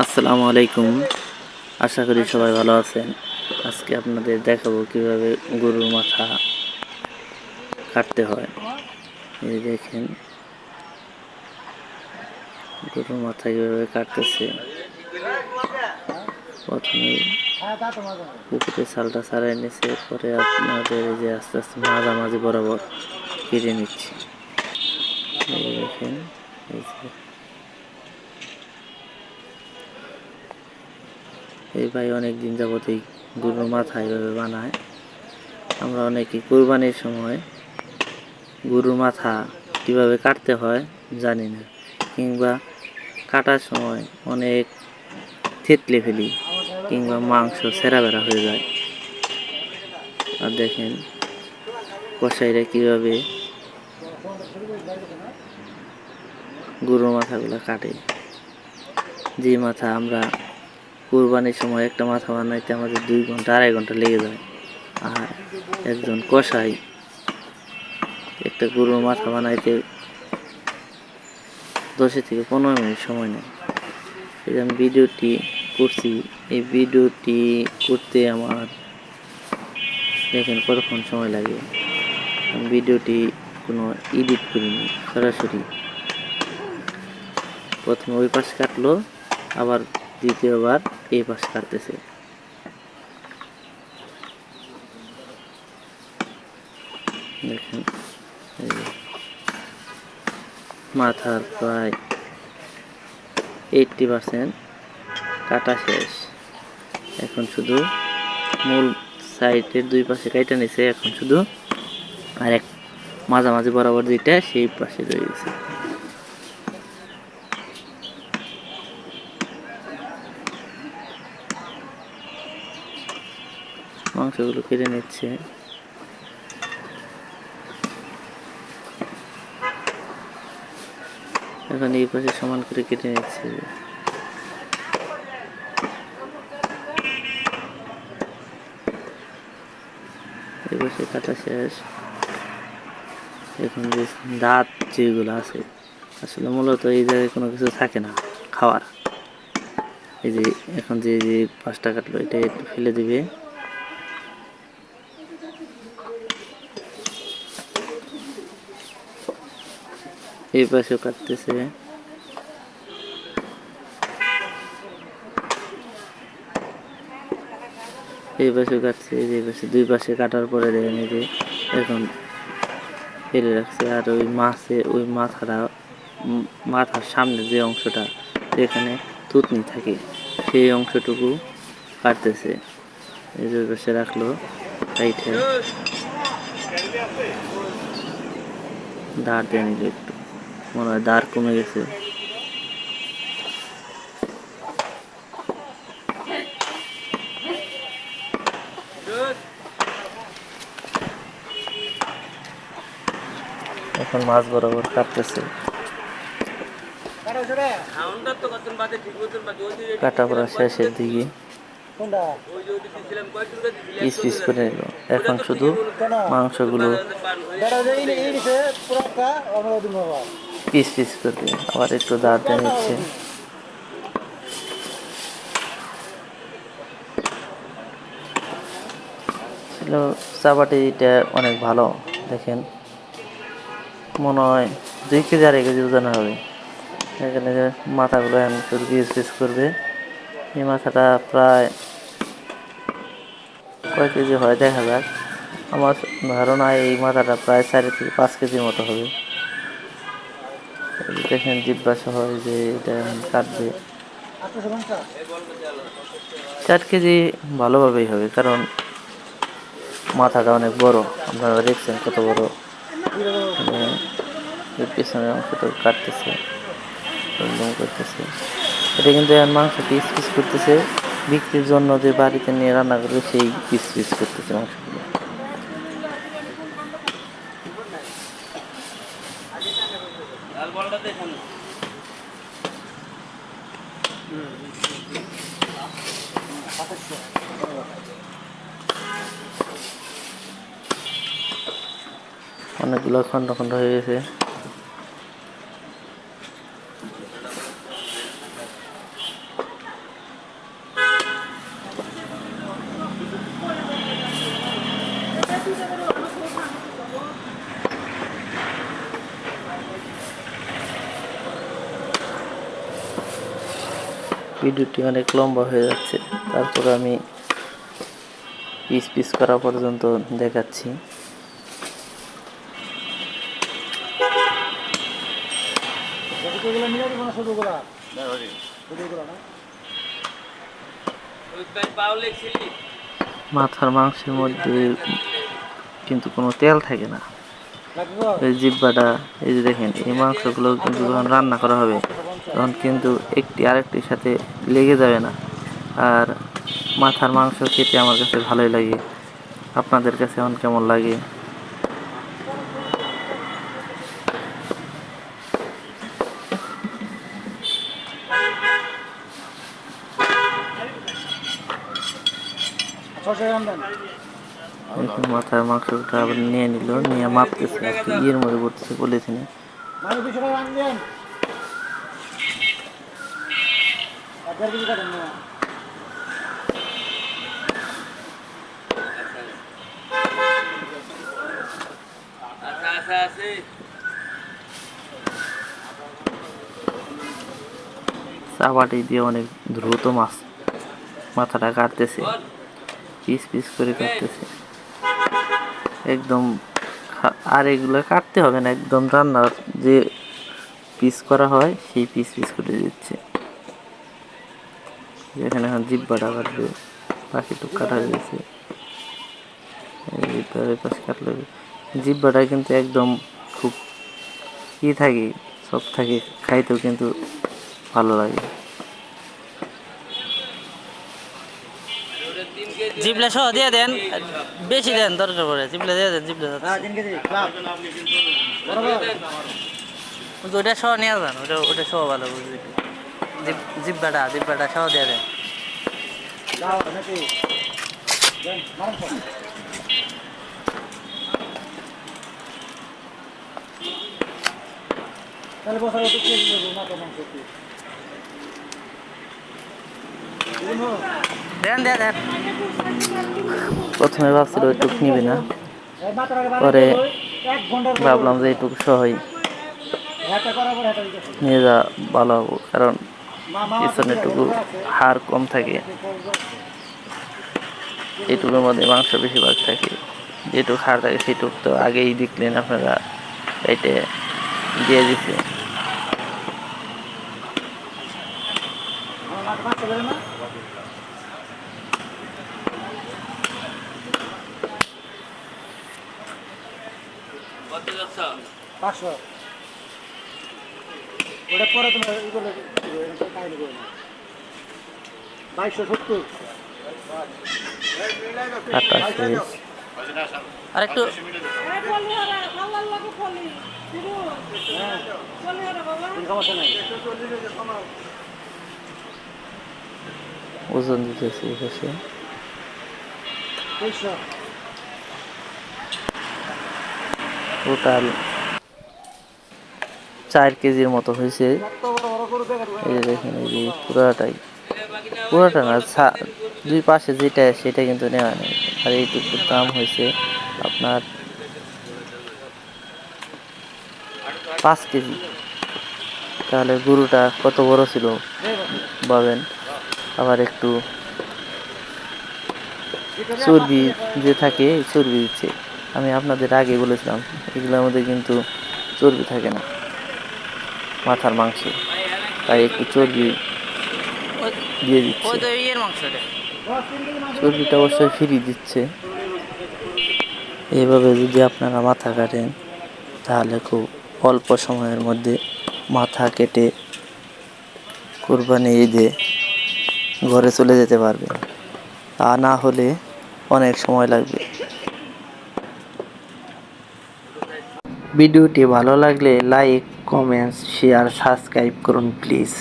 আসসালামু আলাইকুম। আশা করি সবাই ভালো আছেন। আজকে আপনাদের দেখাবো কিভাবে গরুর মাথা কাটতে হয়। এই দেখেন গরুর মাথা কিভাবে কাটতেছে। প্রথমে পুকুরের ছালটা ছাড়াই নিচ্ছে, পরে আপনাদের এই যে আস্তে আস্তে মাঝামাঝি বরাবর কেটে নিচ্ছে। এই দেখেন এই যে এই ভাই অনেক দিন যাবত এই গরুর মাথা এইভাবে বানায়। আমরা অনেকে কোরবানির সময় গরুর মাথা কিভাবে কাটতে হয় জানি না, কিংবা কাটার সময় অনেক থেতলে ফেলি, কিংবা মাংস ছেঁড়া বেড়া হয়ে যায়। আর দেখেন কসাইরা কিভাবে গরুর মাথাগুলো কাটে। যে মাথা আমরা কোরবানির সময় একটা মাথা বানাইতে আমাদের 2 ঘন্টা 2.5 ঘন্টা লেগে যায়, আর একজন কসাই একটা গরুর মাথা বানাইতে 10 থেকে 15 মিনিট সময় নেয়। এই যে আমি ভিডিওটি করছি, এই ভিডিওটি করতে আমার দেখেন কতক্ষণ সময় লাগে। আমি ভিডিওটি কোনো এডিট করিনি, সরাসরি প্রথমে ওই পাশ কাটলো, আবার দ্বিতীয়বার এই পাশ কাটতেছে। দেখেন এই যে মাথার প্রায় 80% কাটা শেষ। এখন শুধু মূল সাইডের 2 পাশে কাটা নিছে, এখন শুধু আর এক মাঝামাঝি বরাবর যেটা সেই পাশে রয়ে গেছে। মাংসগুলো কেটে নিচ্ছে। এখন এই পাশে সমান করে কেটে নিচ্ছে। এই পাশে কাটা শেষ। এখন যে দাঁত যেগুলো আছে, আসলে মূলত এই জায়গায় কোনো কিছু থাকে না খাওয়ার। এই যে এখন যে যে পাঁচটা কাটলো এটা একটু ফেলে দিবে। এই পাশেও কাটতেছে। এই পাশেও কাটছে। এই যে পাশে 2 পাশে কাটার পরে দেখেন এই যে এখন ফেলে রাখছে। আর ওই মাছে ওই মাথার সামনে যে অংশটা যেখানে থুতনি থাকে সেই অংশটুকু কাটতেছে। এই যে পাশে রাখলো সাইডে, দাঁড় দিয়ে নিল একটু, মনে হয় দাঁড় কমে গেছে। এখন মাছ বরাবর কাটতেছে। কাটা পড়া শেষের দিকে পিস পিস করে নিল। এখন শুধু মাংসগুলো পিস পিস করবে, আবার একটু দাঁড় দিয়ে নিচ্ছে। চাপাটিটা অনেক ভালো। দেখেন মনে হয় 2 কেজি 2.5 কেজি ওজন হবে। এখানে যে মাথাগুলো এখন শুধু পিস পিস করবে। এই মাথাটা প্রায় কয় কেজি হয় দেখা যাক। আমার ধারণা এই মাথাটা প্রায় 4 থেকে 5 কেজির মতো হবে। দেখেন জিব্বা সহ যে এটা এখন কাটবে। 4 কেজি ভালোভাবেই হবে, কারণ মাথাটা অনেক বড়। আপনারা দেখছেন কত বড়। পেছনের অংশটা কাটতেছে, একদম করতেছে। এটা কিন্তু এখন মাংস পিস পিস করতেছে, বিক্রির জন্য যে বাড়িতে নিয়ে রান্না করবে সেই পিস পিস করতেছে মাংসগুলো। অনেকগুলো খন্ড খন্ড হয়ে গেছে। ভিডিওটি অনেক লম্বা হয়ে যাচ্ছে, তারপর আমি পিস পিস করা পর্যন্ত দেখাচ্ছি। মাথার মাংসের মধ্যে কিন্তু কোনো তেল থাকে না। এই জিহ্বাটা, এই যে দেখেন, এই মাংসগুলো কিন্তু যখন রান্না করা হবে তখন কিন্তু একটি আরেকটির সাথে লেগে যাবে না। আর মাথার মাংস খেতে আমার কাছে ভালোই লাগে। আপনাদের কাছে এখন কেমন লাগে? এখন মাথার মাংসটা আবার নিয়ে নিল, নিয়ে মাপতেছে আর কি, ইয়ের মধ্যে করতেছে পলিথিনে। চাপাটি দিয়ে অনেক দ্রুত মাথাটা কাটতেছে, পিস পিস করে কাটতেছে একদম। আর এগুলো কাটতে হবে না, একদম রান্নার যে পিস করা হয় সেই পিস পিস করে দিচ্ছে। এখানে এখন জিহ্বাটা কাটবে, বাকিটুক কাটা হয়ে গেছে। জিহ্বার পাশে কাটলে জিহ্বাটা কিন্তু একদম খুব থাকে, সব থাকে, খাইতেও কিন্তু ভালো লাগে। জিবলা সহ দিয়ে দেন, বেশি দেন দরকার পড়ে, জিবলা দিয়ে দেন, জিবলা ওটা সহ নিয়ে যান, ওটা সহ ভালো বুঝবি। জিব্বাটা সহ দিয়ে দেন। দেন দেন দেন। প্রথমে ভাবছিল এটুক নিবে না, পরে ভাবলাম যে এটুকু সহই নিয়ে যা ভালো হবো, কারণ পিছনেরটুকু হাড় কম থাকে, এইটুকুর মধ্যে মাংস বেশিরভাগ থাকে। যেটুকু হাড় থাকে সেটুকু তো আগেই দেখলেন আপনারা, এটা দিয়ে দিচ্ছে। ওটা পরে তোমার কাটা শেষ। আর একটু ওজন দিতেছি এসে টোটাল 4 কেজির মতো হয়েছে। এই যে দেখেন, এই যে পুরাটা না, দুই পাশে যেটা সেটা কিন্তু নেওয়া নেই। আর এইটুকুর দাম হয়েছে আপনার 5 কেজি। তাহলে গরুটা কত বড় ছিল ভাবেন। আবার একটু চর্বি যে থাকে, চর্বি দিচ্ছে। আমি আপনাদের আগে বলেছিলাম এগুলোর মধ্যে কিন্তু চর্বি থাকে না মাথার মাংসে, তাই একটু চর্বি দিয়ে দিচ্ছে। ইয়ের মাংস, চর্বিটা অবশ্যই ফ্রি দিচ্ছে। এইভাবে যদি আপনারা মাথা কাটেন তাহলে খুব অল্প সময়ের মধ্যে মাথা কেটে কোরবানি ঈদে ঘরে চলে যেতে পারবেন। তা না হলে অনেক সময় লাগবে। ভিডিওটি ভালো লাগলে লাইক, কমেন্টস, শেয়ার, সাবস্ক্রাইব করুন প্লিজ।